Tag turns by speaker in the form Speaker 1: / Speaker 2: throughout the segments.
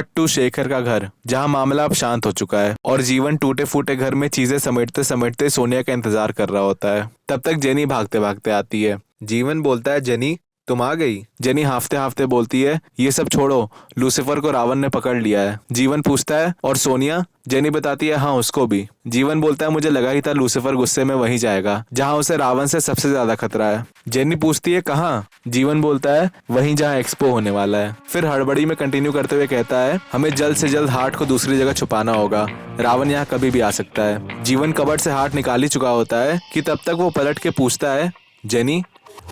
Speaker 1: Cut to Shekhar का घर, जहां मामला अब शांत हो चुका है और जीवन टूटे फूटे घर में चीजें समेटते समेटते सोनिया का इंतजार कर रहा होता है। तब तक जेनी भागते भागते आती है। जीवन बोलता है, जेनी तुम आ गई। जेनी हाफते हाफते बोलती है, ये सब छोड़ो, लूसीफर को रावण ने पकड़ लिया है। जीवन पूछता है, और सोनिया? जेनी बताती है, हाँ उसको भी। जीवन बोलता है, मुझे लगा ही था लूसीफर गुस्से में वहीं जाएगा जहां उसे रावण से सबसे ज्यादा खतरा है। जेनी पूछती है, कहाँ? जीवन बोलता है, वहीं जहां एक्सपो होने वाला है। फिर हड़बड़ी में कंटिन्यू करते हुए कहता है, हमें जल्द से जल्द हार्ट को दूसरी जगह छुपाना होगा, रावण यहाँ कभी भी आ सकता है। जीवन कबर्ड से हार्ट निकाल ही चुका होता है कि तब तक वो पलट के पूछता है, जेनी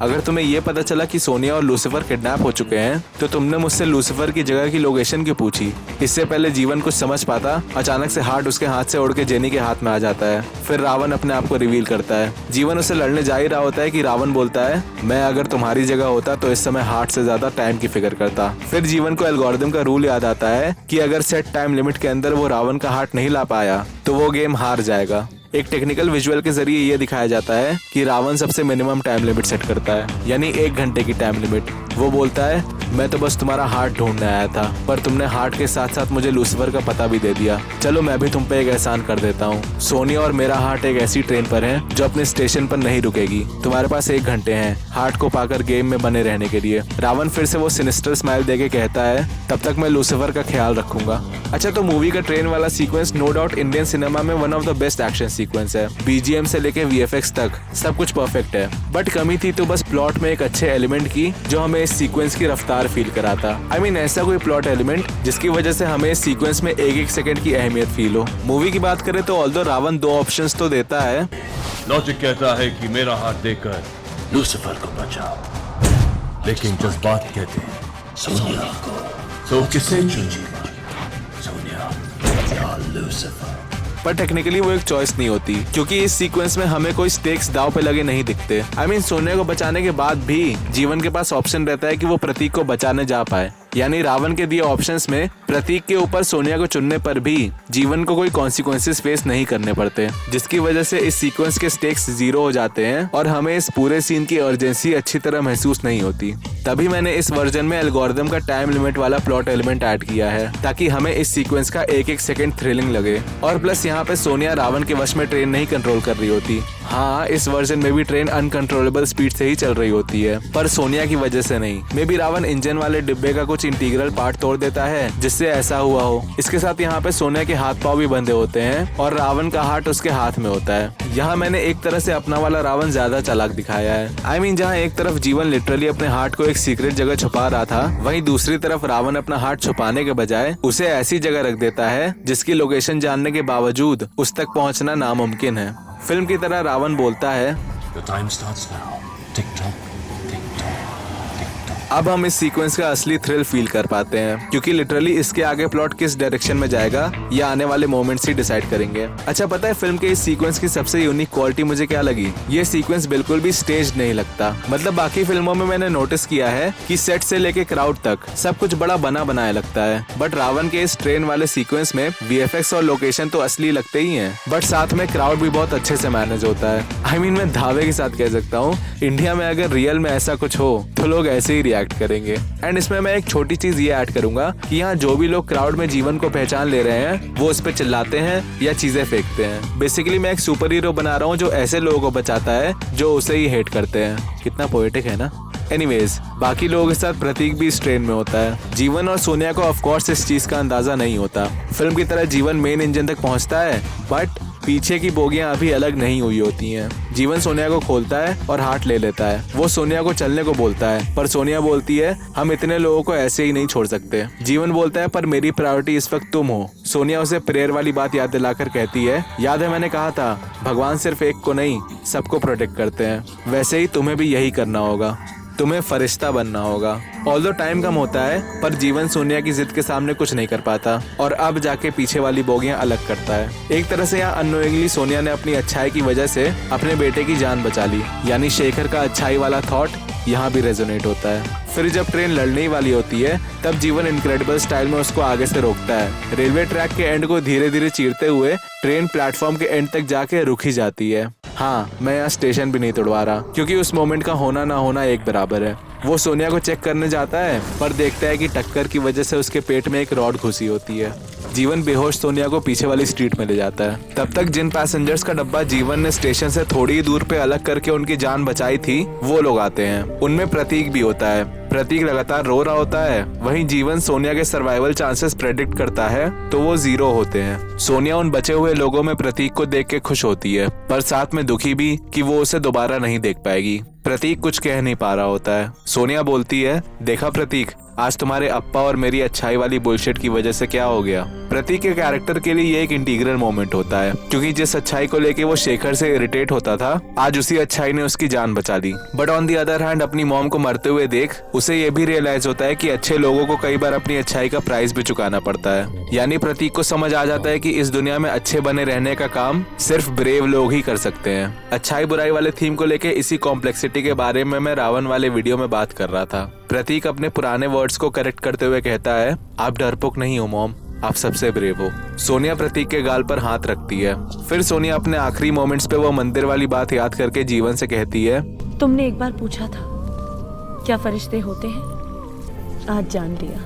Speaker 1: अगर तुम्हें ये पता चला कि सोनिया और लूसीफर किडनैप हो चुके हैं तो तुमने मुझसे लूसीफर की जगह की लोकेशन क्यों पूछी? इससे पहले जीवन कुछ समझ पाता, अचानक से हार्ट उसके हाथ से उड़ के जेनी के हाथ में आ जाता है। फिर रावण अपने आप को रिवील करता है। जीवन उसे लड़ने जा ही रहा होता है कि रावण बोलता है, मैं अगर तुम्हारी जगह होता तो इस समय हार्ट से ज्यादा टाइम की फिक्र करता। फिर जीवन को एल्गोरिथम का रूल याद आता है कि अगर सेट टाइम लिमिट के अंदर वो रावण का हार्ट नहीं ला पाया तो वो गेम हार जाएगा। एक टेक्निकल विजुअल के जरिए ये दिखाया जाता है कि रावण सबसे मिनिमम टाइम लिमिट सेट करता है, यानी 1 घंटे की टाइम लिमिट। वो बोलता है, मैं तो बस तुम्हारा हार्ट ढूंढने आया था, पर तुमने हार्ट के साथ साथ मुझे लूसीफर का पता भी दे दिया। चलो मैं भी तुम पे एक एहसान कर देता हूँ। सोनिया और मेरा हार्ट एक ऐसी ट्रेन पर है जो अपने स्टेशन पर नहीं रुकेगी। तुम्हारे पास 1 घंटे हैं हार्ट को पाकर गेम में बने रहने के लिए। रावण फिर से वो सिनिस्टर स्माइल देके कहता है, तब तक मैं लूसीफर का ख्याल रखूंगा। अच्छा, तो मूवी का ट्रेन वाला sequence no doubt Indian cinema में one of the best action sequence है। बीजीएम से लेके वीएफएक्स तक सब कुछ परफेक्ट है, बट कमी थी तो बस प्लॉट में एक अच्छे एलिमेंट की जो हमें इस सीक्वेंस की रफ्तार फील कराता। I mean, ऐसा कोई प्लॉट एलिमेंट जिसकी वजह से हमें इस सीक्वेंस में एक एक सेकंड की अहमियत फील हो। मूवी की बात करें तो ऑल्दो रावण 2 ऑप्शंस तो देता है।
Speaker 2: लॉजिक कहता है कि मेरा हाथ देकर लूसीफर को बचाओ, लेकिन जज्बात कहते हैं सोनिया को। तो किसे चुनिएगा, सोनिया या लूसीफर?
Speaker 1: पर टेक्निकली वो एक चॉइस नहीं होती, क्योंकि इस सीक्वेंस में हमें कोई स्टेक्स दाव पे लगे नहीं दिखते। I mean, सोनिया को बचाने के बाद भी जीवन के पास ऑप्शन रहता है कि वो प्रतीक को बचाने जा पाए। यानी रावण के दिए ऑप्शंस में प्रतीक के ऊपर सोनिया को चुनने पर भी जीवन को कोई कॉन्सिक्वेंसेस फेस नहीं करने पड़ते, जिसकी वजह से इस सीक्वेंस के स्टेक्स 0 हो जाते हैं और हमें इस पूरे सीन की अर्जेंसी अच्छी तरह महसूस नहीं होती। तभी मैंने इस वर्जन में एल्गोरिथम का टाइम लिमिट वाला प्लॉट एलिमेंट ऐड किया है, ताकि हमें इस सीक्वेंस का एक एक सेकंड थ्रिलिंग लगे। और प्लस यहाँ पे सोनिया रावण के वश में ट्रेन नहीं कंट्रोल कर रही होती। हाँ, इस वर्जन में भी ट्रेन अनकंट्रोलेबल स्पीड से ही चल रही होती है, पर सोनिया की वजह से नहीं। मे बी रावण इंजन वाले डिब्बे का कुछ इंटीग्रल पार्ट तोड़ देता है जिससे ऐसा हुआ हो। इसके साथ यहाँ पे सोनिया के हाथ पांव भी बंधे होते हैं और रावण का हार्ट उसके हाथ में होता है। यहाँ मैंने एक तरह से अपना वाला रावण ज्यादा चालाक दिखाया है। I mean, जहाँ एक तरफ जीवन लिटरली अपने हार्ट को एक सीक्रेट जगह छुपा रहा था, वहीं दूसरी तरफ रावण अपना हार्ट छुपाने के बजाय उसे ऐसी जगह रख देता है जिसकी लोकेशन जानने के बावजूद उस तक पहुँचना नामुमकिन है। फिल्म की तरह रावण बोलता है,
Speaker 2: The time starts now. Tick tock, tick tock, tick tock.
Speaker 1: अब हम इस सीक्वेंस का असली थ्रिल फील कर पाते हैं, क्योंकि लिटरली इसके आगे प्लॉट किस डायरेक्शन में जाएगा ये आने वाले मोमेंट्स ही डिसाइड करेंगे। अच्छा, पता है फिल्म के इस सीक्वेंस की सबसे यूनिक क्वालिटी मुझे क्या लगी? ये सीक्वेंस बिल्कुल भी स्टेज नहीं लगता। मतलब बाकी फिल्मों में मैंने नोटिस किया है कि सेट से लेके क्राउड तक सब कुछ बड़ा बना बनाया लगता है, बट रावण के इस ट्रेन वाले सीक्वेंस में वीएफएक्स और लोकेशन तो असली लगते ही हैं, बट साथ में क्राउड भी बहुत अच्छे से मैनेज होता है। I mean, मैं दावे के साथ कह सकता हूँ, इंडिया में अगर रियल में ऐसा कुछ हो तो लोग ऐसे ही रिएक्ट करेंगे। एंड इसमें मैं एक छोटी चीज ये ऐड करूंगा कि यहाँ जो भी लोग क्राउड में जीवन को पहचान ले रहे हैं वो उस पे चिल्लाते हैं या चीजें फेंकते हैं। बेसिकली मैं एक सुपर हीरो बना रहा हूँ जो ऐसे लोगों को बचाता है जो उसे ही हेट करते हैं। कितना पोएटिक है ना। एनीवेज, बाकी लोगों के साथ प्रतीक भी इस ट्रेन में होता है। जीवन और सोनिया को ऑफ कोर्स इस चीज का अंदाजा नहीं होता। फिल्म की तरह जीवन मेन इंजन तक पहुंचता है, बट पीछे की बोगियां अभी अलग नहीं हुई होती हैं। जीवन सोनिया को खोलता है और हार्ट ले लेता है। वो सोनिया को चलने को बोलता है, पर सोनिया बोलती है, हम इतने लोगों को ऐसे ही नहीं छोड़ सकते। जीवन बोलता है, पर मेरी प्रायोरिटी इस वक्त तुम हो। सोनिया उसे प्रेयर वाली बात याद दिलाकर कहती है, याद है मैंने कहा था भगवान सिर्फ एक को नहीं सबको प्रोटेक्ट करते हैं, वैसे ही तुम्हें भी यही करना होगा, तुम्हें फरिश्ता बनना होगा। ऑल्दो टाइम कम होता है, पर जीवन सोनिया की जिद के सामने कुछ नहीं कर पाता और अब जाके पीछे वाली बोगियां अलग करता है। एक तरह से यहाँ अननोइंगली सोनिया ने अपनी अच्छाई की वजह से अपने बेटे की जान बचा ली, यानी शेखर का अच्छाई वाला थॉट यहाँ भी रेजोनेट होता है। फिर जब ट्रेन लड़ने ही वाली होती है तब जीवन इनक्रेडिबल स्टाइल में उसको आगे से रोकता है। रेलवे ट्रैक के एंड को धीरे धीरे चीरते हुए ट्रेन प्लेटफॉर्म के एंड तक जाके रुक ही जाती है। हाँ, मैं यहाँ स्टेशन भी नहीं तोड़वा रहा क्योंकि उस मोमेंट का होना ना होना एक बराबर है। वो सोनिया को चेक करने जाता है पर देखता है कि टक्कर की वजह से उसके पेट में एक रॉड घुसी होती है। जीवन बेहोश सोनिया को पीछे वाली स्ट्रीट में ले जाता है। तब तक जिन पैसेंजर्स का डब्बा जीवन ने स्टेशन से थोड़ी ही दूर पे अलग करके उनकी जान बचाई थी वो लोग आते हैं। उनमें प्रतीक भी होता है। प्रतीक लगातार रो रहा होता है। वहीं जीवन सोनिया के सर्वाइवल चांसेस प्रेडिक्ट करता है तो वो 0 होते हैं। सोनिया उन बचे हुए लोगों में प्रतीक को देख के खुश होती है पर साथ में दुखी भी कि वो उसे दोबारा नहीं देख पाएगी। प्रतीक कुछ कह नहीं पा रहा होता है। सोनिया बोलती है, देखा प्रतीक, आज तुम्हारे अप्पा और मेरी अच्छाई वाली बुलशिट की वजह से क्या हो गया। प्रतीक के कैरेक्टर के लिए ये एक इंटीग्रल मोमेंट होता है क्योंकि जिस अच्छाई को लेके वो शेखर से इरिटेट होता था आज उसी अच्छाई ने उसकी जान बचा ली। But on the other hand अपनी मॉम को मरते हुए देख उसे ये भी रियलाइज होता है कि अच्छे लोगों को कई बार अपनी अच्छाई का प्राइस भी चुकाना पड़ता है। यानी प्रतीक को समझ आ जाता है कि इस दुनिया में अच्छे बने रहने का काम सिर्फ ब्रेव लोग ही कर सकते हैं। अच्छाई बुराई वाले थीम को लेके इसी कॉम्प्लेक्सिटी के बारे में मैं रावण वाले वीडियो में बात कर रहा था। प्रतीक अपने पुराने वर्ड्स को करेक्ट करते हुए कहता है, आप डरपोक नहीं हो मॉम, आप सबसे ब्रेव हो। सोनिया प्रतीक के गाल पर हाथ रखती है। फिर सोनिया अपने आखिरी मोमेंट्स पे वो मंदिर वाली बात याद करके जीवन से कहती है,
Speaker 3: तुमने एक बार पूछा था क्या फरिश्ते होते हैं, आज जान लिया,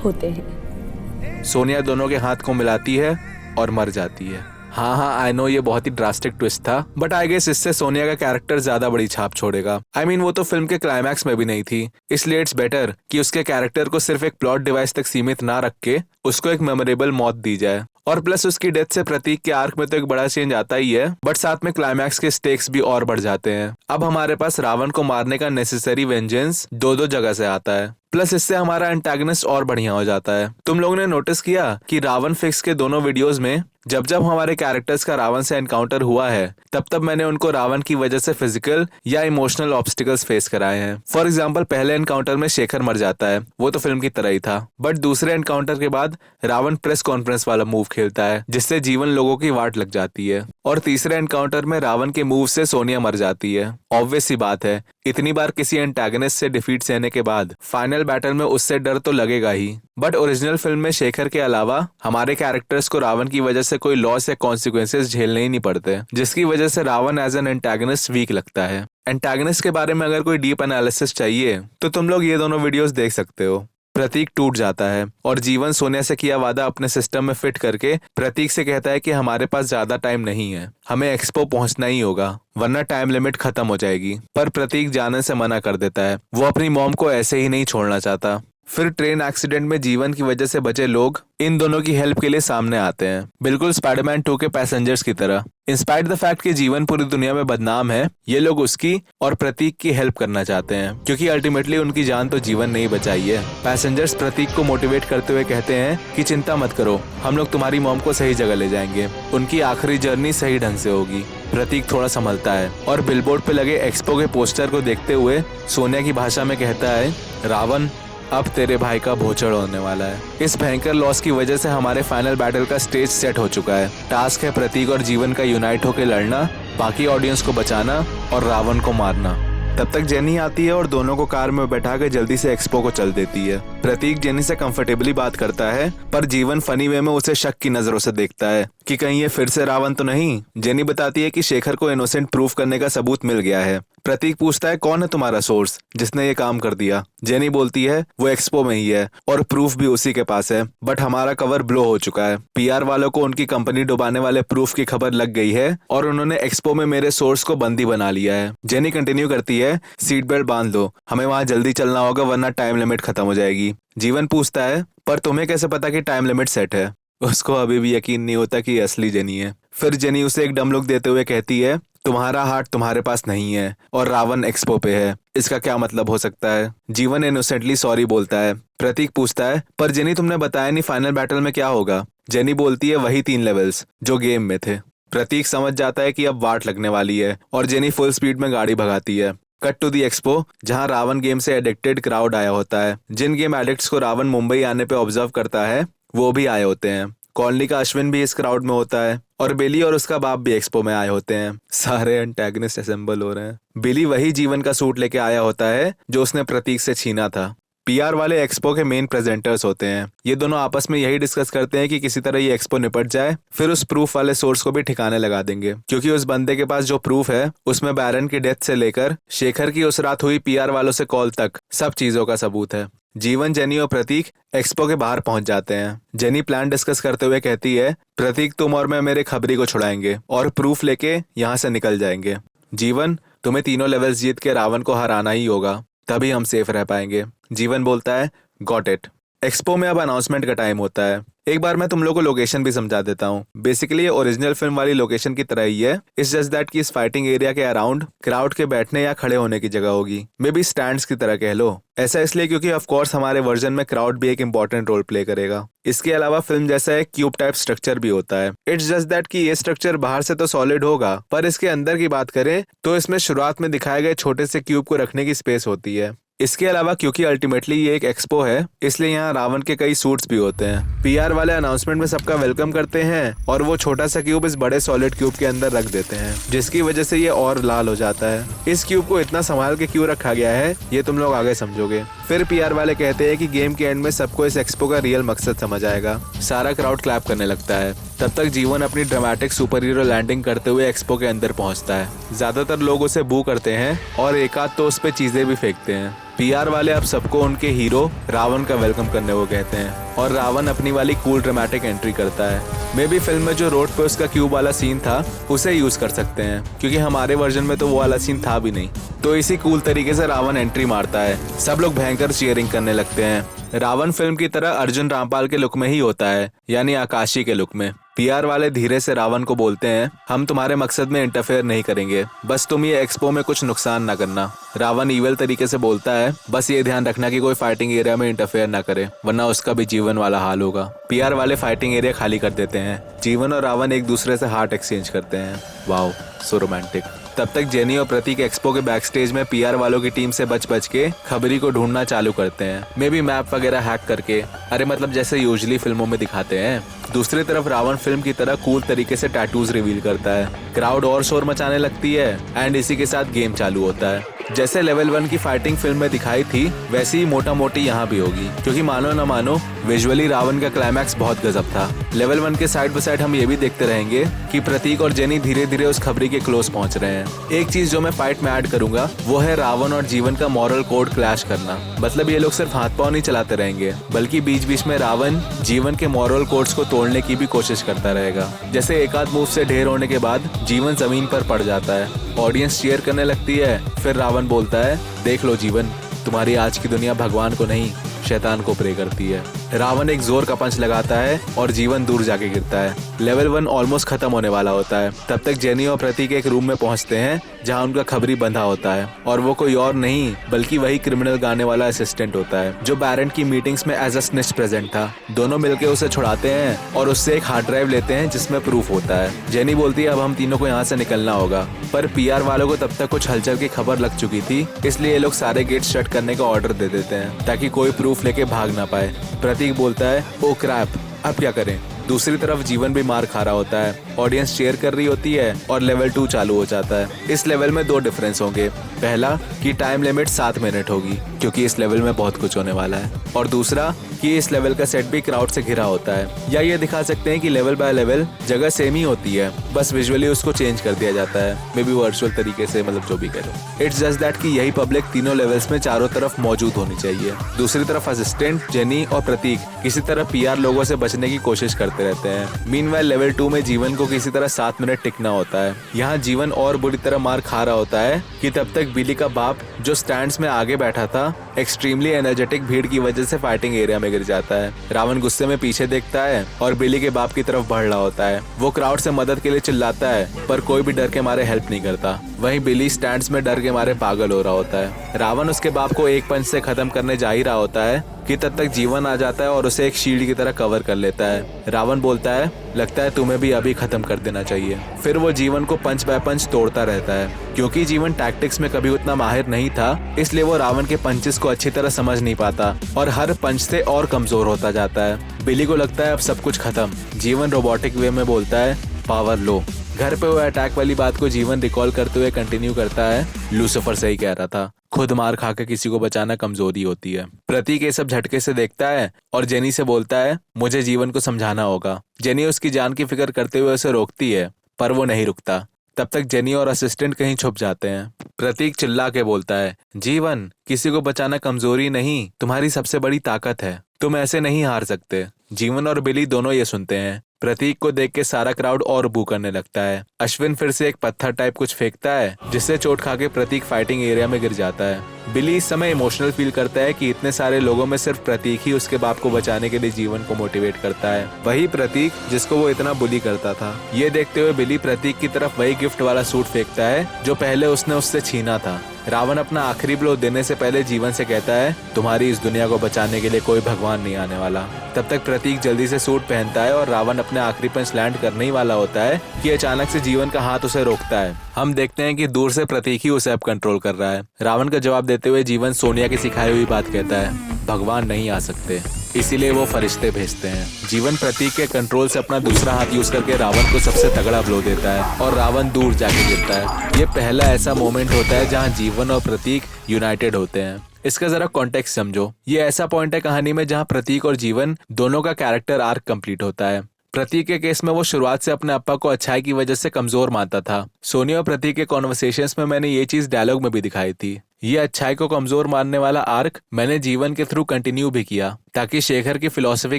Speaker 3: होते हैं।
Speaker 1: सोनिया दोनों के हाथ को मिलाती है और मर जाती है। हाँ, आई नो ये बहुत ही ड्रास्टिक ट्विस्ट था बट आई गेस इससे सोनिया का कैरेक्टर ज्यादा बड़ी छाप छोड़ेगा। आई मीन वो तो फिल्म के क्लाइमैक्स में भी नहीं थी, इसलिए इट्स बेटर कि उसके कैरेक्टर को सिर्फ एक प्लॉट डिवाइस तक सीमित ना रख के उसको एक मेमोरेबल मौत दी जाए। और प्लस उसकी डेथ से प्रतीक के आर्क में तो एक बड़ा चेंज आता ही है बट साथ में क्लाइमैक्स के स्टेक्स भी और बढ़ जाते हैं। अब हमारे पास रावण को मारने का नेसेसरी वेंजेंस दो जगह से आता है। प्लस इससे हमारा एंटागनिस्ट और बढ़िया हो जाता है। तुम लोगों ने नोटिस किया कि रावण फिक्स के दोनों वीडियोस में जब जब हमारे कैरेक्टर्स का रावण से एनकाउंटर हुआ है तब तब मैंने उनको रावण की वजह से फिजिकल या इमोशनल ऑब्स्टिकल्स फेस कराए हैं। फॉर एग्जांपल पहले एनकाउंटर में शेखर मर जाता है, वो तो फिल्म की तरह ही था। बट दूसरे एनकाउंटर के बाद रावण प्रेस कॉन्फ्रेंस वाला मूव खेलता है जिससे जीवन लोगों की वाट लग जाती है। और तीसरे एनकाउंटर में रावण के मूव से सोनिया मर जाती है। ऑब्वियस सी बात है, इतनी बार किसी एंटागनिस्ट से डिफीट सहने के बाद फाइनल बैटल में उससे डर तो लगेगा ही। बट ओरिजिनल फिल्म में शेखर के अलावा हमारे कैरेक्टर्स को रावण की वजह से कोई लॉस या कॉन्सिक्वेंसेस झेलने ही नहीं पड़ते, जिसकी वजह से Ravan as an antagonist weak लगता है। एंटागनिस्ट के बारे में अगर कोई डीप एनालिसिस चाहिए तो तुम लोग ये दोनों वीडियोस देख सकते हो। प्रतीक टूट जाता है और जीवन सोनिया से किया वादा अपने सिस्टम में फिट करके प्रतीक से कहता है कि हमारे पास ज्यादा टाइम नहीं है, हमें एक्सपो पहुंचना ही होगा वरना टाइम लिमिट खत्म हो जाएगी। पर प्रतीक जाने से मना कर देता है, वो अपनी मॉम को ऐसे ही नहीं छोड़ना चाहता। फिर ट्रेन एक्सीडेंट में जीवन की वजह से बचे लोग इन दोनों की हेल्प के लिए सामने आते हैं, बिल्कुल स्पाइडरमैन 2 के पैसेंजर्स की तरह। इंस्पाइट द फैक्ट कि जीवन पूरी दुनिया में बदनाम है, ये लोग उसकी और प्रतीक की हेल्प करना चाहते हैं क्योंकि अल्टीमेटली उनकी जान तो जीवन ने ही बचाई है। पैसेंजर्स प्रतीक को मोटिवेट करते हुए कहते हैं कि चिंता मत करो, हम लोग तुम्हारी मॉम को सही जगह ले जाएंगे, उनकी आखिरी जर्नी सही ढंग से होगी। प्रतीक थोड़ा संभलता है और बिलबोर्ड पे लगे एक्सपो के पोस्टर को देखते हुए सोनिया की भाषा में कहता है, रावण अब तेरे भाई का भोचड़ होने वाला है। इस भयंकर लॉस की वजह से हमारे फाइनल बैटल का स्टेज सेट हो चुका है। टास्क है प्रतीक और जीवन का यूनाइट होकर लड़ना, बाकी ऑडियंस को बचाना और रावण को मारना। तब तक जेनी आती है और दोनों को कार में बैठा कर जल्दी से एक्सपो को चल देती है। प्रतीक जेनी से कंफर्टेबली बात करता है पर जीवन फनी वे में उसे शक की नजरों से देखता है कि कहीं ये फिर से रावण तो नहीं। जेनी बताती है कि शेखर को इनोसेंट प्रूफ करने का सबूत मिल गया है। प्रतीक पूछता है, कौन है तुम्हारा सोर्स जिसने ये काम कर दिया। जेनी बोलती है, वो एक्सपो में ही है और प्रूफ भी उसी के पास है, बट हमारा कवर ब्लो हो चुका है। पीआर वालों को उनकी कंपनी डुबाने वाले प्रूफ की खबर लग गई है और उन्होंने एक्सपो में मेरे सोर्स को बंदी बना लिया है। जेनी कंटिन्यू करती है, सीट बेल्ट बांध लो, हमें वहां जल्दी चलना होगा वरना टाइम लिमिट खत्म हो जाएगी। जीवन पूछता है, पर तुम्हें कैसे पता कि टाइम लिमिट सेट है। उसको अभी भी यकीन नहीं होता कि असली जेनी है। फिर जेनी उसे एक डम लुक देते हुए कहती है, तुम्हारा हार्ट तुम्हारे पास नहीं है और रावण एक्सपो पे है, इसका क्या मतलब हो सकता है। जीवन इनोसेंटली सॉरी बोलता है। प्रतीक पूछता है, पर जेनी तुमने बताया नहीं फाइनल बैटल में क्या होगा। जेनी बोलती है, वही 3 लेवल्स जो गेम में थे। प्रतीक समझ जाता है कि अब वाट लगने वाली है और जेनी फुल स्पीड में गाड़ी भगाती है। कट टू दी एक्सपो जहां रावण गेम से एडिक्टेड क्राउड आया होता है। जिन गेम एडिक्ट्स को रावण मुंबई आने पे ऑब्जर्व करता है वो भी आए होते हैं। कॉलोनी का अश्विन भी इस क्राउड में होता है और बिली और उसका बाप भी एक्सपो में आए होते हैं। सारे एंटेगनिस्ट असेंबल हो रहे हैं। बिली वही जीवन का सूट लेके आया होता है जो उसने प्रतीक से छीना था। पीआर वाले एक्सपो के मेन प्रेजेंटर्स होते हैं। ये दोनों आपस में यही डिस्कस करते हैं कि किसी तरह ये एक्सपो निपट जाए, फिर उस प्रूफ वाले सोर्स को भी ठिकाने लगा देंगे, क्योंकि उस बंदे के पास जो प्रूफ है उसमें बैरन की डेथ से लेकर शेखर की उस रात हुई पीआर वालों से कॉल तक सब चीजों का सबूत है। जीवन, जेनी और प्रतीक एक्सपो के बाहर पहुंच जाते हैं। जेनी प्लान डिस्कस करते हुए कहती है, प्रतीक तुम और मैं मेरे खबरी को छुड़ाएंगे और प्रूफ लेके यहाँ से निकल जाएंगे। जीवन, तुम्हें तीनों लेवल्स जीत के रावण को हराना ही होगा, तभी हम सेफ रह पाएंगे। जीवन बोलता है, गॉट इट। एक्सपो में अब अनाउंसमेंट का टाइम होता है। एक बार मैं तुम लोगों को लोकेशन भी समझा देता हूँ। बेसिकली ये ओरिजिनल फिल्म वाली लोकेशन की तरह ही है। इट्स जस्ट दैट कि इस फाइटिंग एरिया के अराउंड क्राउड के बैठने या खड़े होने की जगह होगी, मे बी स्टैंड्स की तरह कह लो। ऐसा इसलिए क्योंकि ऑफ कोर्स हमारे वर्जन में क्राउड भी एक इंपॉर्टेंट रोल प्ले करेगा। इसके अलावा फिल्म जैसा एक क्यूब टाइप स्ट्रक्चर भी होता है। इट्स जस्ट दैट कि ये स्ट्रक्चर बाहर से तो सॉलिड होगा, पर इसके अंदर की बात करें तो इसमें शुरुआत में दिखाए गए छोटे से क्यूब को रखने की स्पेस होती है। इसके अलावा क्योंकि अल्टीमेटली ये एक एक्सपो है, इसलिए यहाँ रावण के कई सूट्स भी होते हैं। पीआर वाले अनाउंसमेंट में सबका वेलकम करते हैं और वो छोटा सा क्यूब इस बड़े सॉलिड क्यूब के अंदर रख देते हैं, जिसकी वजह से ये और लाल हो जाता है। इस क्यूब को इतना संभाल के क्यों रखा गया है ये तुम लोग आगे समझोगे। फिर पीआर वाले कहते हैं कि गेम के एंड में सबको इस एक्सपो का रियल मकसद समझ आएगा। सारा क्राउड क्लैप करने लगता है। तब तक जीवन अपनी ड्रामेटिक सुपर हीरो लैंडिंग करते हुए एक्सपो के अंदर पहुंचता है। ज्यादातर लोग उसे बू करते हैं और एक आध तो उस पे चीजें भी फेंकते हैं। पीआर वाले अब सबको उनके हीरो रावण का वेलकम करने को कहते हैं और रावण अपनी वाली कूल ड्रामेटिक एंट्री करता है। मे बी फिल्म में जो रोड पे उसका क्यूब वाला सीन था उसे यूज कर सकते हैं, क्योंकि हमारे वर्जन में तो वो वाला सीन था भी नहीं। तो इसी कूल तरीके से रावण एंट्री मारता है। सब लोग भयंकर चीयरिंग करने लगते हैं। रावण फिल्म की तरह अर्जुन रामपाल के लुक में ही होता है, यानी आकाशी के लुक में। पीआर वाले धीरे से रावण को बोलते हैं, हम तुम्हारे मकसद में इंटरफेयर नहीं करेंगे, बस तुम ये एक्सपो में कुछ नुकसान ना करना। रावण ईवल तरीके से बोलता है, बस ये ध्यान रखना कि कोई फाइटिंग एरिया में इंटरफेयर ना करे, वरना उसका भी जीवन वाला हाल होगा। पीआर वाले फाइटिंग एरिया खाली कर देते हैं। जीवन और रावण एक दूसरे से हार्ट एक्सचेंज करते हैं। Wow, so romantic. तब तक जेनी और प्रतीक एक्सपो के बैक स्टेज में पीआर वालों की टीम से बच के खबरी को ढूंढना चालू करते हैं, मे बी मैप वगैरह हैक करके, अरे मतलब जैसे यूजुअली फिल्मों में दिखाते हैं। दूसरी तरफ रावण फिल्म की तरह कूल तरीके से टैटूज रिवील करता है। क्राउड और शोर मचाने लगती है एंड इसी के साथ गेम चालू होता है। जैसे लेवल 1 की फाइटिंग फिल्म में दिखाई थी वैसी ही मोटा मोटी यहाँ भी होगी, क्योंकि मानो न मानो विजुअली रावण का क्लाइमैक्स बहुत गजब था। लेवल 1 के साइड बाय साइड हम ये भी देखते रहेंगे कि प्रतीक और जेनी धीरे धीरे उस खबरी के क्लोज पहुंच रहे हैं। एक चीज जो मैं फाइट में ऐड करूंगा वो है रावण और जीवन का मॉरल कोड क्लैश करना। मतलब ये लोग सिर्फ हाथ पांव नहीं चलाते रहेंगे, बल्कि बीच बीच में रावण जीवन के मॉरल कोड्स को तोड़ने की भी कोशिश करता रहेगा। जैसे एक आध मूव से ढेर होने के बाद जीवन जमीन पर पड़ जाता है, ऑडियंस चीयर करने लगती है। फिर रावण बोलता है, देख लो जीवन, तुम्हारी आज की दुनिया भगवान को नहीं शैतान को प्रे करती है। रावण एक जोर का पंच लगाता है और जीवन दूर जाके गिरता है। लेवल 1 ऑलमोस्ट खत्म होने वाला होता है। तब तक जेनी और प्रतीक एक रूम में पहुंचते हैं जहां उनका खबरी बंधा होता है, और वो कोई और नहीं बल्कि वही क्रिमिनल गाने वाला असिस्टेंट होता है जो बैरन की मीटिंग्स में एज अ स्निच प्रेजेंट था। दोनों मिलकर उसे छुड़ाते हैं और उससे एक हार्ड ड्राइव लेते हैं जिसमें प्रूफ होता है। जेनी बोलती है अब हम तीनों को यहाँ से निकलना होगा, पर पीआर वालों को तब तक कुछ हलचल की खबर लग चुकी थी, इसलिए ये लोग सारे गेट शट करने का ऑर्डर दे देते हैं ताकि कोई प्रूफ लेके भाग ना पाए। प्रतीक बोलता है, ओ क्रैप, अब क्या करें। दूसरी तरफ जीवन भी मार खा रहा होता है, ऑडियंस चेयर कर रही होती है और लेवल 2 चालू हो जाता है। इस लेवल में 2 डिफरेंस होंगे। पहला कि टाइम लिमिट 7 मिनट होगी, क्योंकि इस लेवल में बहुत कुछ होने वाला है, और दूसरा कि इस लेवल का सेट भी क्राउड से घिरा होता है। या ये दिखा सकते हैं कि लेवल बाय लेवल जगह सेम ही होती है, बस विजुअली उसको चेंज कर दिया जाता है, मे बी वर्चुअल तरीके से, मतलब जो भी करो। इट्स जस्ट दैट कि यही पब्लिक तीनों लेवल्स में चारों तरफ मौजूद होनी चाहिए। दूसरी तरफ असिस्टेंट, जेनी और प्रतीक किसी तरह पीआर लोगों से बचने की कोशिश करते रहते हैं। मीनवाइल लेवल 2 में जीवन को किसी तरह 7 मिनट टिकना होता है। यहाँ जीवन और बुरी तरह मार खा रहा होता है कि तब तक बिली का बाप जो स्टैंड्स में आगे बैठा था एक्सट्रीमली एनर्जेटिक भीड़ की वजह से फाइटिंग एरिया में गिर जाता है। रावण गुस्से में पीछे देखता है और बिली के बाप की तरफ बढ़ रहा होता है। वो क्राउड से मदद के लिए चिल्लाता है, पर कोई भी डर के मारे हेल्प नहीं करता। वहीं बिली स्टैंड्स में डर के मारे पागल हो रहा होता है। रावण उसके बाप को एक पंच से खत्म करने जा ही रहा होता है कि तब तक जीवन आ जाता है और उसे एक शील्ड की तरह कवर कर लेता है। रावण बोलता है, लगता है तुम्हें भी अभी खत्म कर देना चाहिए। फिर वो जीवन को पंच बाय पंच तोड़ता रहता है। क्योंकि जीवन टैक्टिक्स में कभी उतना माहिर नहीं था, इसलिए वो रावण के पंचेस को अच्छी तरह समझ नहीं पाता और हर पंच से और कमजोर होता जाता है। बिली को लगता है अब सब कुछ खत्म। जीवन रोबोटिक वे में बोलता है, पावर लो। घर पे हुए अटैक वाली बात को जीवन रिकॉल करते हुए कंटिन्यू करता है, लूसीफर सही कह रहा था, खुद मार खा के किसी को बचाना कमजोरी होती है। प्रतीक ये सब झटके से देखता है और जेनी से बोलता है मुझे जीवन को समझाना होगा। जेनी उसकी जान की फिक्र करते हुए उसे रोकती है, पर वो नहीं रुकता। तब तक जेनी और असिस्टेंट कहीं छुप जाते हैं। प्रतीक चिल्ला के बोलता है जीवन, किसी को बचाना कमजोरी नहीं, तुम्हारी सबसे बड़ी ताकत है, तुम ऐसे नहीं हार सकते। जीवन और बिली दोनों ये सुनते हैं। प्रतीक को देख के सारा क्राउड और बू करने लगता है। अश्विन फिर से एक पत्थर टाइप कुछ फेंकता है जिससे चोट खा के प्रतीक फाइटिंग एरिया में गिर जाता है। बिली इस समय इमोशनल फील करता है कि इतने सारे लोगों में सिर्फ प्रतीक ही उसके बाप को बचाने के लिए जीवन को मोटिवेट करता है, वही प्रतीक जिसको वो इतना बुली करता था। ये देखते हुए बिली प्रतीक की तरफ वही गिफ्ट वाला सूट फेंकता है जो पहले उसने उससे छीना था। रावण अपना आखिरी ब्लो देने से पहले जीवन से कहता है तुम्हारी इस दुनिया को बचाने के लिए कोई भगवान नहीं आने वाला। तब तक प्रतीक जल्दी से सूट पहनता है और रावण अपने आखिरी पंच लैंड करने ही वाला होता है कि अचानक से जीवन का हाथ उसे रोकता है। हम देखते हैं कि दूर से प्रतीक ही उसे अब कंट्रोल कर रहा है। रावण का जवाब देते हुए जीवन सोनिया की सिखाई हुई बात कहता है, भगवान नहीं आ सकते, इसीलिए वो फरिश्ते भेजते हैं। जीवन प्रतीक के कंट्रोल से अपना दूसरा हाथ यूज करके रावण को सबसे तगड़ा ब्लो देता है और रावण दूर जाके गिरता है। ये पहला ऐसा मोमेंट होता है जहाँ जीवन और प्रतीक यूनाइटेड होते हैं। इसका जरा कॉन्टेक्स्ट समझो। ये ऐसा पॉइंट है कहानी में जहाँ प्रतीक और जीवन दोनों का कैरेक्टर आर्क कंप्लीट होता है। प्रतीक के केस में वो शुरुआत से अपने अप्पा को अच्छाई की वजह से कमजोर मानता था। सोनिया और प्रतीक के कॉन्वर्सेशंस में मैंने ये चीज डायलॉग में भी दिखाई थी। ये अच्छाई को कमजोर मानने वाला आर्क मैंने जीवन के थ्रू कंटिन्यू भी किया ताकि शेखर की फिलॉसफी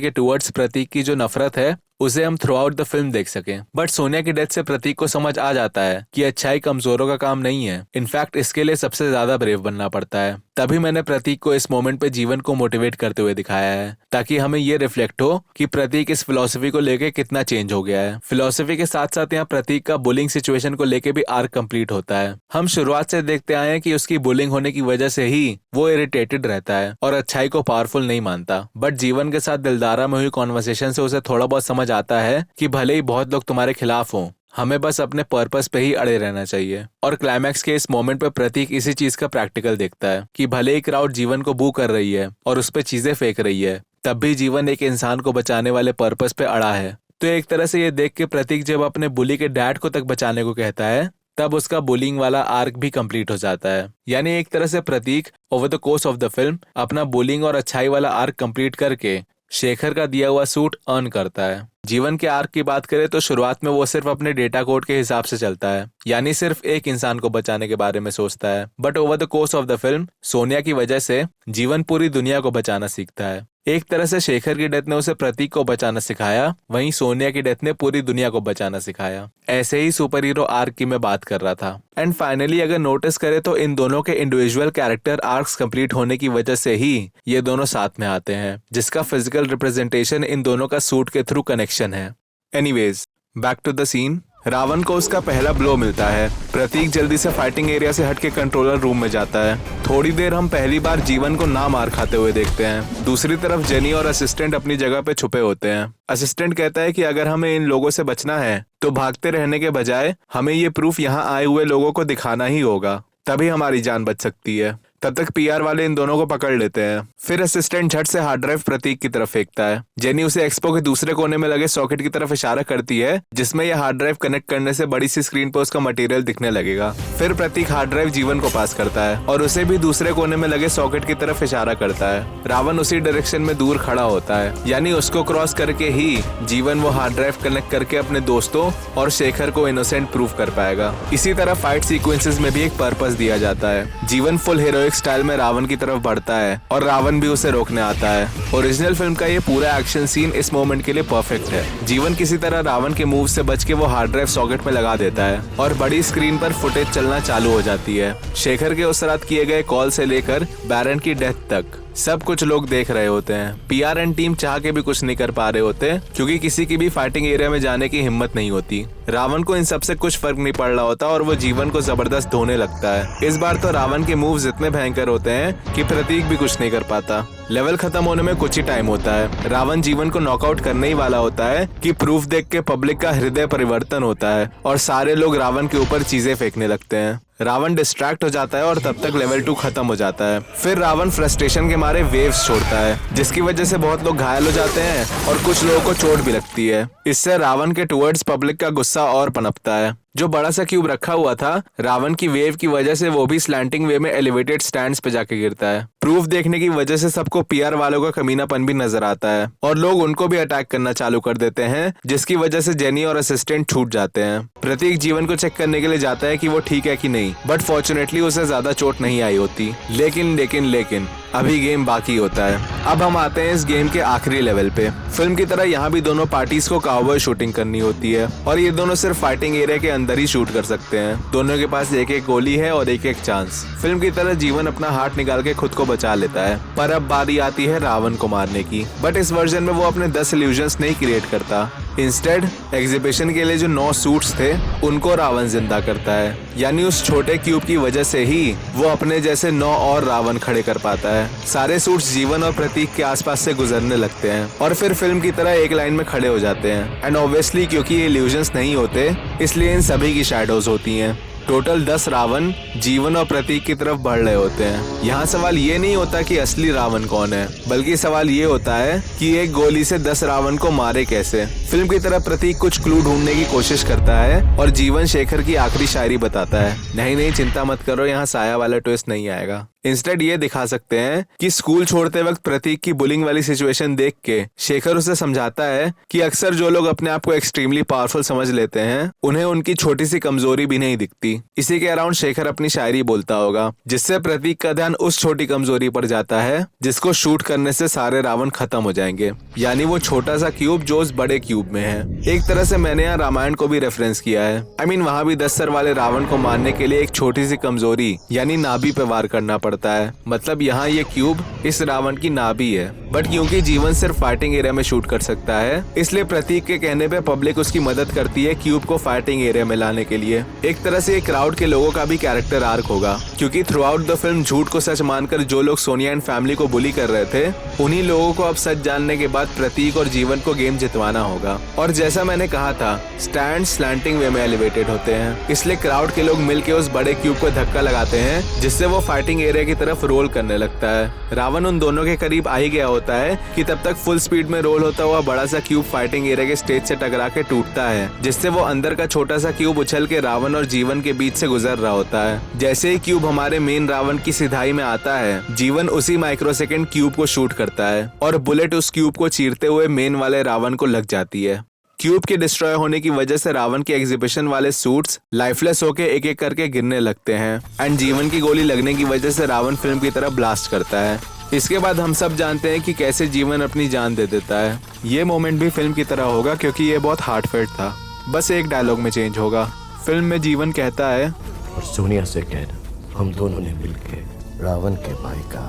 Speaker 1: के टुवर्ड्स प्रतीक की जो नफरत है उसे हम थ्रू आउट द फिल्म देख सकें। बट सोनिया की डेथ से प्रतीक को समझ आ जाता है कि अच्छाई कमजोरों का काम नहीं है, इनफैक्ट इसके लिए सबसे ज्यादा ब्रेव बनना पड़ता है। तभी मैंने प्रतीक को इस मोमेंट पे जीवन को मोटिवेट करते हुए दिखाया है ताकि हमें ये रिफ्लेक्ट हो कि प्रतीक इस फिलॉसफी को लेके कितना चेंज हो गया है। फिलॉसफी के साथ साथ यहाँ प्रतीक का बुलिंग सिचुएशन को लेके भी आर्क कंप्लीट होता है। हम शुरुआत से देखते आए हैं कि उसकी बुलिंग होने की वजह से ही वो इरिटेटेड रहता है और अच्छाई को पावरफुल नहीं मानता। बट जीवन के साथ दिलदारा में हुई कॉन्वर्सेशन से उसे थोड़ा बहुत समझ आता है कि भले ही बहुत लोग तुम्हारे खिलाफ हों, हमें बस अपने पर्पस पे ही अड़े रहना चाहिए। और क्लाइमैक्स के इस मोमेंट पे प्रतीक इसी चीज का प्रैक्टिकल देखता है कि भले ही क्राउड जीवन को बू कर रही है और उस पे चीजें फेंक रही है, तब भी जीवन एक इंसान को बचाने वाले पर्पस पे अड़ा है। तो एक तरह से ये देख के प्रतीक जब अपने बुली के डैड को तक बचाने को कहता है तब उसका बुलिंग वाला आर्क भी कंप्लीट हो जाता है। यानी एक तरह से Prateek over the course of the film अपना बुलिंग और अच्छाई वाला आर्क कंप्लीट करके शेखर का दिया हुआ सूट अर्न करता है। जीवन के आर्क की बात करें तो शुरुआत में वो सिर्फ अपने डेटा कोड के हिसाब से चलता है, यानी सिर्फ एक इंसान को बचाने के बारे में सोचता है। But over the course of the film Sonia की वजह से जीवन पूरी दुनिया को बचाना सीखता है। एक तरह से शेखर की डेथ ने उसे प्रतीक को बचाना सिखाया, वहीं सोनिया की डेथ ने पूरी दुनिया को बचाना सिखाया। ऐसे ही सुपर हीरो आर्क की मैं बात कर रहा था। एंड फाइनली अगर नोटिस करें तो इन दोनों के इंडिविजुअल कैरेक्टर आर्क्स कंप्लीट होने की वजह से ही ये दोनों साथ में आते हैं, जिसका फिजिकल रिप्रेजेंटेशन इन दोनों का सूट के थ्रू कनेक्शन है। Anyways, back to the scene. Ravan को उसका पहला ब्लो मिलता है। प्रतीक जल्दी से फाइटिंग एरिया से हट के कंट्रोलर रूम में जाता है। थोड़ी देर हम पहली बार जीवन को ना मार खाते हुए देखते हैं। दूसरी तरफ जेनी और असिस्टेंट अपनी जगह पे छुपे होते हैं। असिस्टेंट कहता है कि अगर हमें इन लोगों से बचना है तो भागते रहने के बजाय हमें ये प्रूफ यहाँ आए हुए लोगों को दिखाना ही होगा, तभी हमारी जान बच सकती है। तब तक पीआर वाले इन दोनों को पकड़ लेते हैं। फिर असिस्टेंट झट से हार्ड ड्राइव प्रतीक की तरफ फेंकता है। जेनी उसे एक्सपो के दूसरे कोने में लगे सॉकेट की तरफ इशारा करती है जिसमें यह हार्ड ड्राइव कनेक्ट करने से बड़ी सी स्क्रीन पर उसका मटेरियल दिखने लगेगा। फिर प्रतीक हार्ड ड्राइव जीवन को पास करता है और उसे भी दूसरे कोने में लगे सॉकेट की तरफ इशारा करता है। रावण उसी डायरेक्शन में दूर खड़ा होता है, यानी उसको क्रॉस करके ही जीवन वो हार्ड ड्राइव कनेक्ट करके अपने दोस्तों और शेखर को इनोसेंट प्रूव कर पाएगा। इसी तरह फाइट सीक्वेंसेस में भी एक पर्पस दिया जाता है। जीवन फुल हीरोइक स्टाइल में रावण की तरफ बढ़ता है और रावण भी उसे रोकने आता है। ओरिजिनल फिल्म का ये पूरा एक्शन सीन इस मोमेंट के लिए परफेक्ट है। जीवन किसी तरह रावण के मूव से बच के वो हार्ड ड्राइव सॉकेट में लगा देता है और बड़ी स्क्रीन पर फुटेज चलना चालू हो जाती है। शेखर के उस रात किए गए कॉल से लेकर बैरन की डेथ तक सब कुछ लोग देख रहे होते हैं। पीआर एंड टीम चाह के भी कुछ नहीं कर पा रहे होते क्योंकि किसी की भी फाइटिंग एरिया में जाने की हिम्मत नहीं होती। रावण को इन सब से कुछ फर्क नहीं पड़ रहा होता और वो जीवन को जबरदस्त धोने लगता है। इस बार तो रावण के मूव्स इतने भयंकर होते हैं कि प्रतीक भी कुछ नहीं कर पाता। लेवल खत्म होने में कुछ ही टाइम होता है। रावण जीवन को नॉकआउट करने ही वाला होता है कि प्रूफ देख के पब्लिक का हृदय परिवर्तन होता है और सारे लोग रावण के ऊपर चीजें फेंकने लगते हैं। रावण डिस्ट्रैक्ट हो जाता है और तब तक लेवल 2 खत्म हो जाता है। फिर रावण फ्रस्ट्रेशन के मारे वेव्स छोड़ता है जिसकी वजह से बहुत लोग घायल हो जाते हैं और कुछ लोगों को चोट भी लगती है। इससे रावण के टुवर्ड्स पब्लिक का गुस्सा और पनपता है। जो बड़ा सा क्यूब रखा हुआ था, रावण की वेव की वजह से वो भी स्लैंटिंग वे में एलिवेटेड स्टैंड्स पे जाके गिरता है। प्रूफ देखने की वजह से सबको पीआर वालों का कमीनापन भी नजर आता है और लोग उनको भी अटैक करना चालू कर देते हैं, जिसकी वजह से जेनी और असिस्टेंट छूट जाते हैं। प्रतीक जीवन को चेक करने के लिए जाता है कि वो ठीक है कि नहीं, बट फॉर्चुनेटली उसे ज्यादा चोट नहीं आई होती। लेकिन अभी गेम बाकी होता है। अब हम आते हैं इस गेम के आखिरी लेवल पे। फिल्म की तरह यहाँ भी दोनों पार्टीज को काउबॉय शूटिंग करनी होती है और ये दोनों सिर्फ फाइटिंग एरिया के अंदर ही शूट कर सकते हैं। दोनों के पास एक एक गोली है और एक एक चांस। फिल्म की तरह जीवन अपना हाथ निकाल के खुद को बचा लेता है, पर अब बारी आती है रावण को मारने की। बट इस वर्जन में वो अपने 10 इल्यूजन्स नहीं क्रिएट करता। इंस्टेड एग्जीबिशन के लिए जो 9 सूट्स थे उनको रावण जिंदा करता है, यानी उस छोटे क्यूब की वजह से ही वो अपने जैसे 9 और रावण खड़े कर पाता है। सारे सूट्स जीवन और प्रतीक के आसपास से गुजरने लगते हैं और फिर फिल्म की तरह एक लाइन में खड़े हो जाते हैं। एंड ऑब्वियसली क्योंकि ये इल्यूजन्स नहीं होते, इसलिए इन सभी की शैडोज होती हैं। टोटल 10 रावण जीवन और प्रतीक की तरफ बढ़ रहे होते हैं। यहाँ सवाल ये नहीं होता कि असली रावण कौन है, बल्कि सवाल ये होता है कि एक गोली से 10 रावण को मारे कैसे। फिल्म की तरह प्रतीक कुछ क्लू ढूंढने की कोशिश करता है और जीवन शेखर की आखिरी शायरी बताता है। नहीं चिंता मत करो, यहाँ साया वाला ट्विस्ट नहीं आएगा। इंस्टेड ये दिखा सकते हैं कि स्कूल छोड़ते वक्त प्रतीक की बुलिंग वाली सिचुएशन देख के शेखर उसे समझाता है कि अक्सर जो लोग अपने आप को एक्सट्रीमली पावरफुल समझ लेते हैं, उन्हें उनकी छोटी सी कमजोरी भी नहीं दिखती। इसी के अराउंड शेखर अपनी शायरी बोलता होगा, जिससे प्रतीक का ध्यान उस छोटी कमजोरी पर जाता है जिसको शूट करने से सारे रावण खत्म हो जाएंगे, यानी वो छोटा सा क्यूब जो उस बड़े क्यूब में है। एक तरह से मैंने यहाँ रामायण को भी रेफरेंस किया है। I mean, वहाँ भी 10 सर वाले रावण को मारने के लिए एक छोटी सी कमजोरी यानी नाभि पे वार करना पड़ता है। मतलब यहाँ ये क्यूब इस रावण की नाभि है। बट क्योंकि जीवन सिर्फ फाइटिंग एरिया में शूट कर सकता है, इसलिए प्रतीक के कहने पे पब्लिक उसकी मदद करती है क्यूब को फाइटिंग एरिया में लाने के लिए। एक तरह से क्राउड के लोगों का भी कैरेक्टर आर्क होगा, क्योंकि थ्रू आउट द फिल्म झूठ को सच मानकर जो लोग सोनिया एंड फैमिली को बुली कर रहे थे, उन्हीं लोगों को अब सच जानने के बाद प्रतीक और जीवन को गेम जितवाना होगा। और जैसा मैंने कहा था, स्टैंड स्लैंटिंग वे में एलिवेटेड होते हैं, इसलिए क्राउड के लोग मिलकर उस बड़े क्यूब को धक्का लगाते हैं, जिससे वो फाइटिंग एरिया की तरफ रोल करने लगता है। रावण उन दोनों के करीब आ ही गया होता है कि तब तक फुल स्पीड में रोल होता हुआ बड़ा सा क्यूब फाइटिंग एरिया के स्टेज से टकरा के टूटता है, जिससे वो अंदर का छोटा सा क्यूब उछल के रावण और जीवन के बीच से गुजर रहा होता है। जैसे ही क्यूब हमारे मेन रावण की सिधाई में आता है, जीवन उसी माइक्रोसेकंड क्यूब को शूट करता है और बुलेट उस क्यूब को चीरते हुए मेन वाले रावण को लग जाती है। क्यूब के डिस्ट्रॉय होने की वजह से रावण के एग्जीबिशन वाले सूट्स लाइफलेस होके एक एक करके गिरने लगते हैं एंड जीवन की गोली लगने की वजह से रावण फिल्म की तरफ ब्लास्ट करता है। इसके बाद हम सब जानते हैं कि कैसे जीवन अपनी जान दे देता है। ये मोमेंट भी फिल्म की तरह होगा क्योंकि ये बहुत हार्टफेल्ट था। बस एक डायलॉग में चेंज होगा। फिल्म में जीवन कहता है,
Speaker 2: और सोनिया से कहना हम दोनों ने मिलकर रावण के भाई का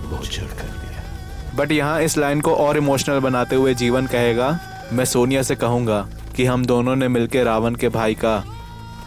Speaker 2: भोजन कर दिया।
Speaker 1: बट यहाँ इस लाइन को और इमोशनल बनाते हुए जीवन कहेगा, मैं सोनिया से कहूंगा कि हम दोनों ने मिलकर रावण के भाई का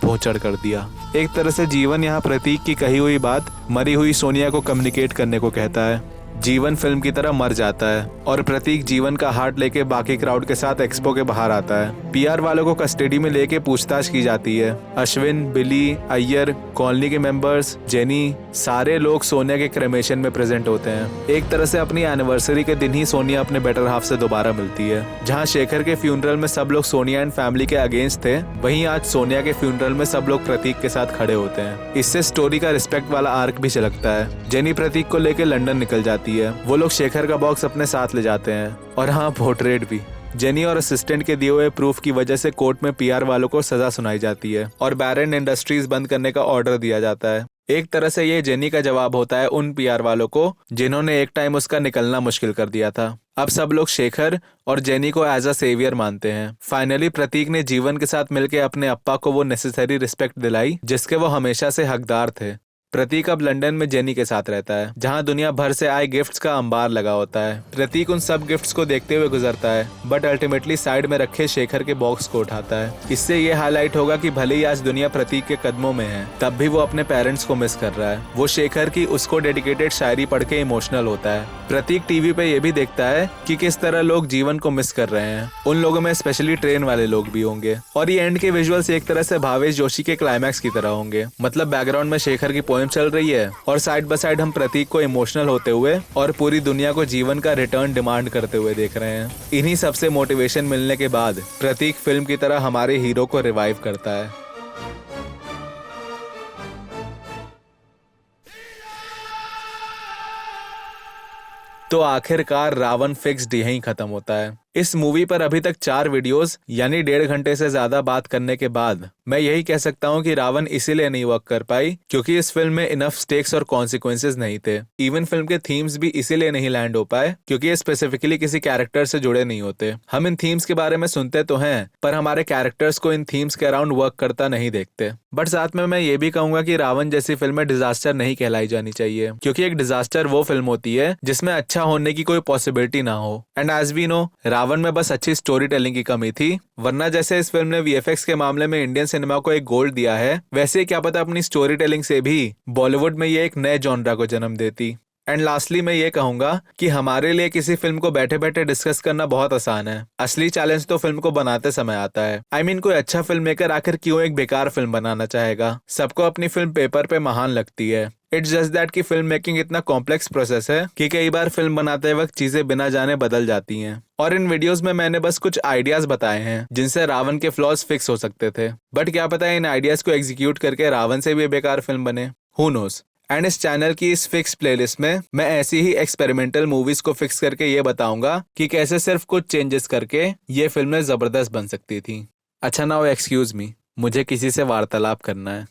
Speaker 1: भोचड़ कर दिया। एक तरह से जीवन यहाँ प्रतीक की कही हुई बात मरी हुई सोनिया को कम्युनिकेट करने को कहता है। जीवन फिल्म की तरह मर जाता है और प्रतीक जीवन का हार्ट लेके बाकी क्राउड के साथ एक्सपो के बाहर आता है। पीआर वालों को कस्टडी में लेके पूछताछ की जाती है। अश्विन, बिली, अय्यर, कॉलोनी के मेंबर्स, जेनी, सारे लोग सोनिया के क्रेमेशन में प्रेजेंट होते हैं। एक तरह से अपनी एनिवर्सरी के दिन ही सोनिया अपने बेटर हाफ से दोबारा मिलती है। जहाँ शेखर के फ्यूनरल में सब लोग सोनिया एंड फैमिली के अगेंस्ट थे, वहीं आज सोनिया के फ्यूनरल में सब लोग प्रतीक के साथ खड़े होते हैं। इससे स्टोरी का रिस्पेक्ट वाला आर्क भी झलकता है। जेनी प्रतीक को लेकर लंदन निकल जाती है। वो लोग शेखर का बॉक्स अपने साथ ले जाते हैं और हाँ, पोर्ट्रेट भी। जेनी और असिस्टेंट के दिए हुए प्रूफ की वजह से कोर्ट में पीआर वालों को सजा सुनाई जाती है और बैरन इंडस्ट्रीज बंद करने का ऑर्डर दिया जाता है। एक तरह से ये जेनी का जवाब होता है उन पीआर वालों को जिन्होंने एक टाइम उसका निकलना मुश्किल कर दिया था। अब सब लोग शेखर और जेनी को एज अ सेवियर मानते हैं। फाइनली प्रतीक ने जीवन के साथ मिलकर अपने अप्पा को वो नेसेसरी रिस्पेक्ट दिलाई जिसके वो हमेशा से हकदार थे। प्रतीक अब लंदन में जेनी के साथ रहता है, जहां दुनिया भर से आए गिफ्ट्स का अंबार लगा होता है। प्रतीक उन सब गिफ्ट्स को देखते हुए गुजरता है, बट अल्टीमेटली साइड में रखे शेखर के बॉक्स को उठाता है। इससे ये हाईलाइट होगा कि भले ही आज दुनिया प्रतीक के कदमों में है, तब भी वो अपने पेरेंट्स को मिस कर रहा है। वो शेखर की उसको डेडिकेटेड शायरी पढ़ के इमोशनल होता है। प्रतीक टीवी पे ये भी देखता है कि किस तरह लोग जीवन को मिस कर रहे हैं। उन लोगों में स्पेशली ट्रेन वाले लोग भी होंगे। और ये एंड के विजुअल्स एक तरह से भावेश जोशी के क्लाइमैक्स की तरह होंगे। मतलब बैकग्राउंड में शेखर की पोएम चल रही है और साइड बाय साइड हम प्रतीक को इमोशनल होते हुए और पूरी दुनिया को जीवन का रिटर्न डिमांड करते हुए देख रहे हैं। इन्हीं सबसे मोटिवेशन मिलने के बाद प्रतीक फिल्म की तरह हमारे हीरो को रिवाइव करता है। तो आखिरकार रावण फिक्स्ड यहीं खत्म होता है। इस मूवी पर अभी तक 4 वीडियोस यानी 1.5 घंटे से ज्यादा बात करने के बाद मैं यही कह सकता हूँ कि रावण इसीलिए नहीं वर्क कर पाई क्योंकि इस फिल्म में इनफ स्टेक्स और कॉन्सिक्वेंसेज नहीं थे। इवन फिल्म के थीम्स भी इसीलिए नहीं लैंड हो पाए क्योंकि ये स्पेसिफिकली किसी कैरेक्टर से जुड़े नहीं होते। हम इन थीम्स के बारे में सुनते तो हैं पर हमारे कैरेक्टर्स को इन थीम्स के अराउंड वर्क करता नहीं देखते। बट साथ में मैं ये भी कहूंगा कि रावण जैसी फिल्में डिजास्टर नहीं कहलाई जानी चाहिए क्योंकि एक डिजास्टर वो फिल्म होती है जिसमें अच्छा होने की कोई पॉसिबिलिटी ना हो। And as we know Ravan में बस अच्छी स्टोरी टेलिंग की कमी थी, वरना जैसे इस फिल्म ने वीएफएक्स के मामले में इंडियन सिनेमा को एक गोल्ड दिया है वैसे क्या पता अपनी स्टोरी टेलिंग से भी बॉलीवुड में ये एक नए जॉनरा को जन्म देती। एंड लास्टली मैं ये कहूंगा कि हमारे लिए किसी फिल्म को बैठे बैठे डिस्कस करना बहुत आसान है, असली चैलेंज तो फिल्म को बनाते समय आता है। आई मीन कोई अच्छा फिल्म मेकर आखिर क्यों एक बेकार फिल्म बनाना चाहेगा? सबको अपनी फिल्म पेपर पे महान लगती है। इट्स जस्ट दैट कि फिल्म मेकिंग इतना कॉम्प्लेक्स प्रोसेस है कि कई बार फिल्म बनाते वक्त चीजें बिना जाने बदल जाती हैं। और इन वीडियोस में मैंने बस कुछ आइडियाज बताए हैं जिनसे रावण के फ्लॉज फिक्स हो सकते थे, बट क्या पता इन आइडियाज को एग्जीक्यूट करके रावण से भी बेकार फिल्म बने, हु नोस। एंड इस चैनल की इस फिक्स प्लेलिस्ट में मैं ऐसी ही एक्सपेरिमेंटल मूवीज को फिक्स करके ये बताऊंगा कि कैसे सिर्फ कुछ चेंजेस करके ये फिल्में जबरदस्त बन सकती थी। अच्छा नाउ एक्सक्यूज मी, मुझे किसी से वार्तालाप करना है।